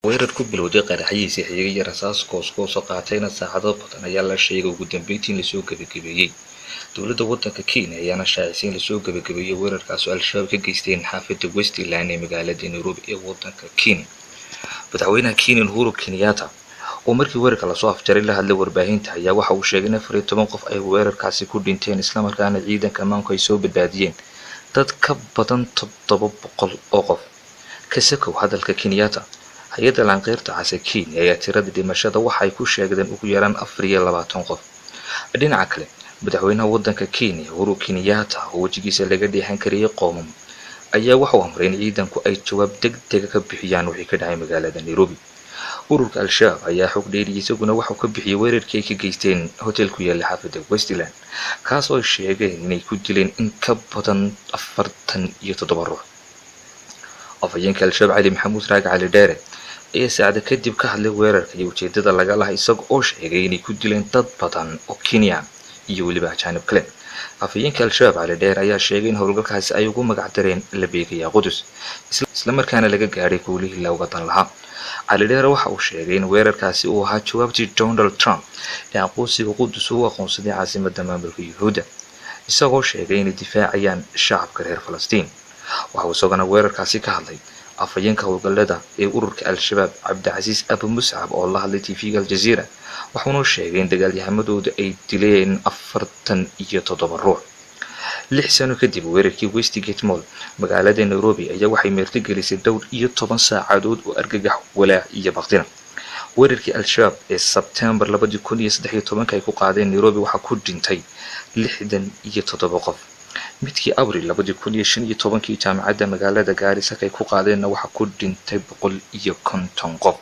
weerar ku bilowday qaraxyihiisa xigay iyo rasaas koos qaatayna saacado badan ayaa la sheegay ugu dambeyntii in la soo gabagabeeyay dowladda waddanka Kenya ayaana shaacisay in la soo gabagabeeyay weerarkaas oo al-shabaab ka geysteen xaafadda Westland ee magaalada Nairobi ee waddanka Kenya madaxweynaha Kenya Uhuru Kenyatta oo markii weerarka la soo afjaray la hadlay warbaahinta ayaa waxa uu sheegay in 14 qof ay weerarkaasi ku dhinteen isla markaana ciidanka maamulka ay soo badbaadiyeen dad ka badan 700 oo qof ka sakow hadalka Kenyatta hay'adda lanqeyrta Kenya ayaa tirada dhimashada waxa ay ku sheegeen ugu yaraan 24 qof dhinaca kale madaxweynaha waddanka Kenya Uhuru Kenyatta oo wajigiisa laga dheehan kariyay qoomam ayaa waxa uu amray in ciidanku ay jawaab degdeg ah ka bixiyaan wixii ka dhacay magaalada Nairobi ururka al-shabaab ayaa xog dheeri isaguna waxa uu ka bixiyay weerarkii ay ka geysteen hotel ku yaala xaafadda Westland kaas oo sheegay inay ku dileen in ka badan 47 ruux afayeenka al-shabaab Ali Maxamuud Raagac Ali Dheere ayaa saacada kadib ka hadlay weerarka iyo ujeedada laga lahaa isaga oo sheegay inay ku dileen dad badan oo Kenyan iyo waliba ajaanib kale afayeenka al-shabaab Ali Dheere ayaa sheegay in howlgalkaasi ay ugu magac dareen la beegaya Qudus isla markaana laga gaaray guulihii looga dan lahaa Ali Dheere waxa uu sheegay in weerarkaasi uu ahaa jawaabtii Donald Trump ee aqoonsiga Qudus uu aqoonsaday caasimadda maamulka Yuhuudda isagoo sheegay in difaacayaan shacabka reer Falastiin waxa uu isagana weerarkaasi ka hadlay afayeenka howlgallada ee ururka al-shabaab Cabdicasiis Abu Muscab oo la hadlay TV-ga Al Jazeera wuxuuna sheegay in dagaalyahanadooda ay dileen 47 ruux 6 sano kadib weerarkii Westgate Mall magaalada Nairobi ayaa waxay meertagelisay dhowr iyo 10 saacadood oo argagax walaac iyo baqdin weerarkii al-shabaab ee September 2013 ay ku qaadeen Nairobi waxa ku dhintay 67 qof midkii Abriil 2015 jaamacadda magaalada Garissa ay ku qaadeen waxa ku dhintay 150 qof